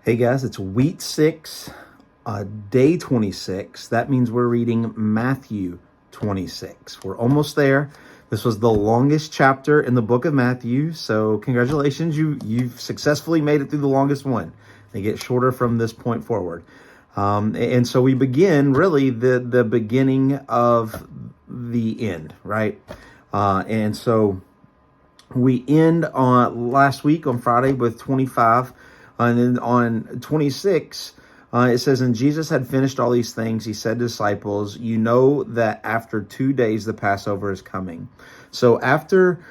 Hey guys, it's week 6, day 26. That means we're reading Matthew 26. We're almost there. This was the longest chapter in the book of Matthew, so congratulations, you've successfully made it through the longest one. They get shorter from this point forward. And so we begin really the beginning of the end, right? And so we end on last week on Friday with 25. And then on 26, it says, and Jesus had finished all these things. He said to disciples, you know that after 2 days, the Passover is coming. So after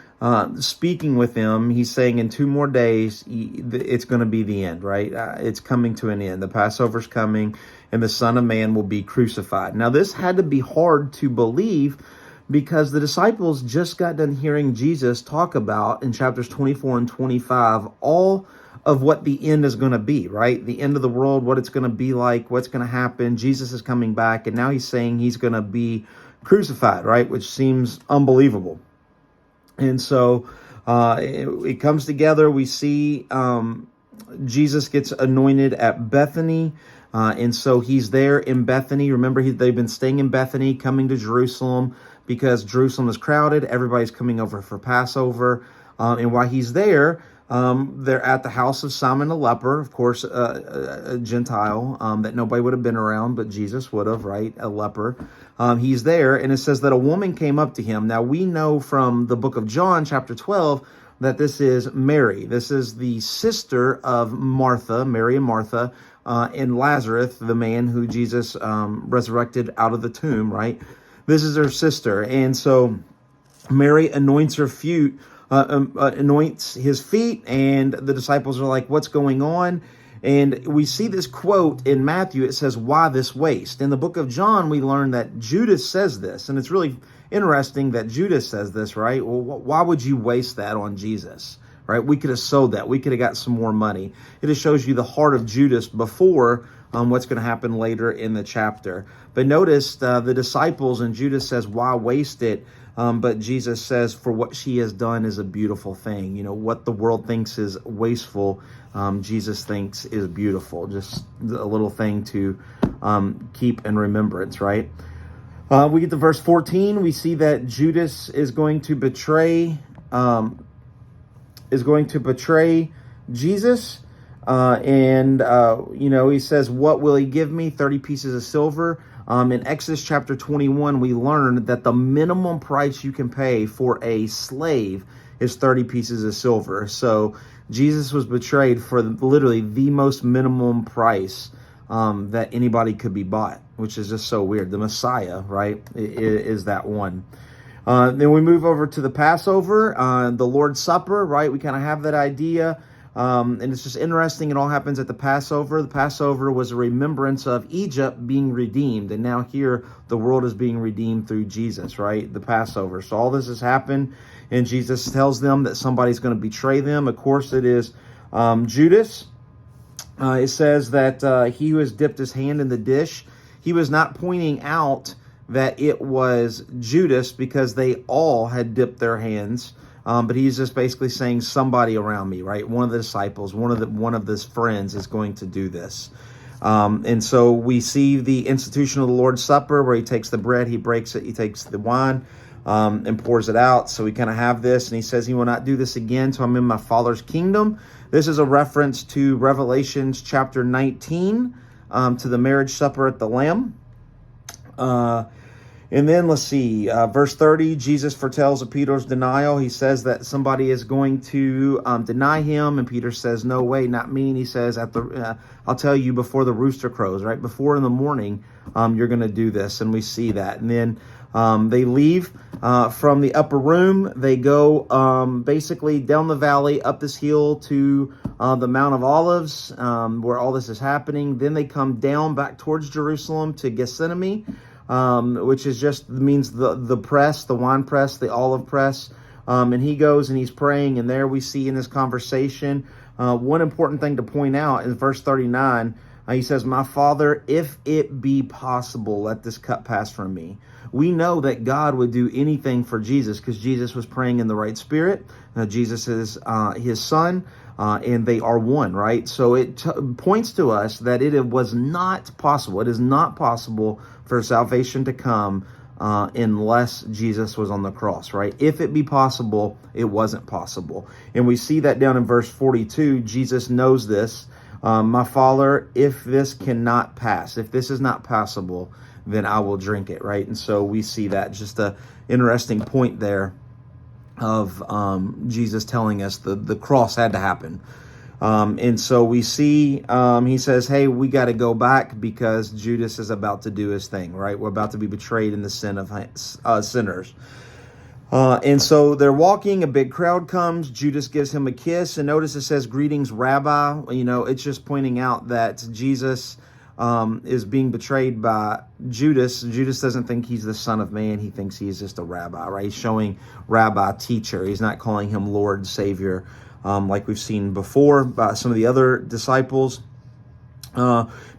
speaking with them, he's saying in 2 more days, it's going to be the end, right? It's coming to an end. The Passover's coming and the Son of Man will be crucified. Now, this had to be hard to believe because the disciples just got done hearing Jesus talk about in chapters 24 and 25, all of what the end is going to be, right? The end of the world, what it's going to be like, what's going to happen. Jesus is coming back, and now he's saying he's going to be crucified, right? Which seems unbelievable. And so it comes together. We see Jesus gets anointed at Bethany. And so he's there in Bethany. Remember, they've been staying in Bethany, coming to Jerusalem because Jerusalem is crowded. Everybody's coming over for Passover. And while he's there, they're at the house of Simon the leper, of course, a Gentile that nobody would have been around, but Jesus would have, right? A leper. He's there, and it says that a woman came up to him. Now, we know from the book of John, chapter 12, that this is Mary. This is the sister of Martha, Mary and Martha, and Lazarus, the man who Jesus resurrected out of the tomb, right? This is her sister. And so Mary anoints her feet. Anoints his feet, and the disciples are like, what's going on? And we see this quote in Matthew. It says, why this waste? In the book of John, we learn that Judas says this, and it's really interesting that Judas says this, right? Well, why would you waste that on Jesus, right? We could have sold that. We could have got some more money. It just shows you the heart of Judas before what's going to happen later in the chapter. But notice the disciples, and Judas says, why waste it? But Jesus says, for what she has done is a beautiful thing. You know, what the world thinks is wasteful, Jesus thinks is beautiful. Just a little thing to keep in remembrance, right? We get to verse 14. We see that Judas is going to betray Jesus. He says, what will he give me? 30 pieces of silver. In Exodus chapter 21, we learned that the minimum price you can pay for a slave is 30 pieces of silver. So Jesus was betrayed for literally the most minimum price that anybody could be bought, which is just so weird. The Messiah, right, is that one. Then we move over to the Passover, the Lord's Supper, right? We kind of have that idea. And it's just interesting. It all happens at the Passover. The Passover was a remembrance of Egypt being redeemed. And now here the world is being redeemed through Jesus, right? The Passover. So all this has happened. And Jesus tells them that somebody's going to betray them. Of course, it is Judas. It says that he who has dipped his hand in the dish, he was not pointing out that it was Judas because they all had dipped their hands. But he's just basically saying somebody around me, right? One of the disciples, one of his friends is going to do this. And so we see the institution of the Lord's Supper where he takes the bread, he breaks it, he takes the wine and pours it out. So we kind of have this, and he says he will not do this again until I'm in my Father's kingdom. This is a reference to Revelations chapter 19, to the marriage supper at the Lamb. And then let's see, verse 30, Jesus foretells of Peter's denial. He says that somebody is going to deny him. And Peter says, no way, not me. And he says, I'll tell you before the rooster crows, right? Before in the morning, you're going to do this. And we see that. And then they leave from the upper room. They go basically down the valley, up this hill to the Mount of Olives, where all this is happening. Then they come down back towards Jerusalem to Gethsemane. Which is just means the press, the wine press, the olive press. And he goes and he's praying. And there we see in this conversation, one important thing to point out is verse 39. He says, my Father, if it be possible, let this cup pass from me. We know that God would do anything for Jesus because Jesus was praying in the right spirit. Jesus is his son, and they are one, right? So it points to us that it was not possible. It is not possible for salvation to come unless Jesus was on the cross, right? If it be possible, it wasn't possible. And we see that down in verse 42. Jesus knows this. My Father, if this cannot pass, if this is not possible, then I will drink it, right? And so we see that, just a interesting point there of Jesus telling us the cross had to happen. And so we see he says, hey, we got to go back because Judas is about to do his thing, right? We're about to be betrayed in the sin of sinners. And so they're walking, a big crowd comes, Judas gives him a kiss, and notice it says, greetings, Rabbi. You know, it's just pointing out that Jesus is being betrayed by Judas. Judas doesn't think he's the Son of Man. He thinks he's just a rabbi, right? He's showing rabbi, teacher. He's not calling him Lord, Savior, like we've seen before by some of the other disciples.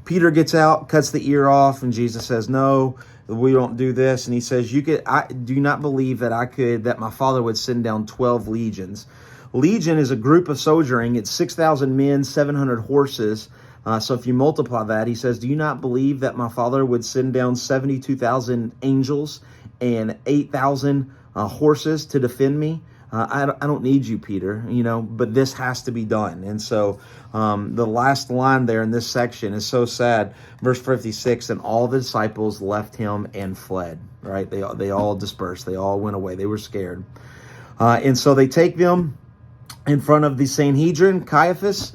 Peter gets out, cuts the ear off, and Jesus says, no, we don't do this. And he says, I do not believe that my Father would send down 12 legions. Legion is a group of soldiering. It's 6,000 men, 700 horses. So if you multiply that, he says, do you not believe that my Father would send down 72,000 angels and 8,000 horses to defend me? I don't need you, Peter, but this has to be done. And so the last line there in this section is so sad. Verse 56, and all the disciples left him and fled, right? They all dispersed. They all went away. They were scared. And so they take them in front of the Sanhedrin, Caiaphas,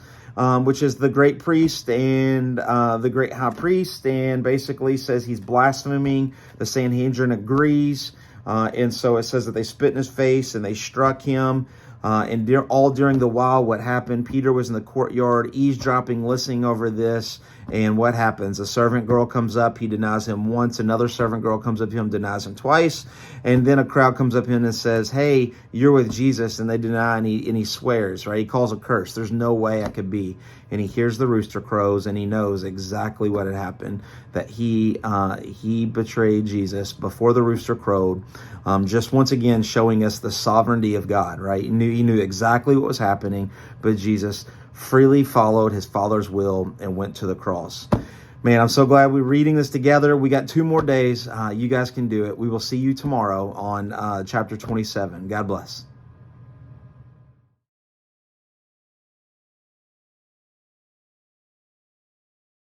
which is the great priest and the great high priest, and basically says he's blaspheming. The Sanhedrin agrees. And so it says that they spit in his face and they struck him. And all during the while, what happened? Peter was in the courtyard, eavesdropping, listening over this. And what happens? A servant girl comes up. He denies him once. Another servant girl comes up to him, denies him twice. And then a crowd comes up to him and says, hey, you're with Jesus. And they deny, and he swears, right? He calls a curse. There's no way I could be. And he hears the rooster crows, and he knows exactly what had happened, that he betrayed Jesus before the rooster crowed. Just once again showing us the sovereignty of God, right? He knew exactly what was happening, but Jesus freely followed his Father's will and went to the cross. Man, I'm so glad we're reading this together. We got 2 more days. You guys can do it. We will see you tomorrow on chapter 27. God bless.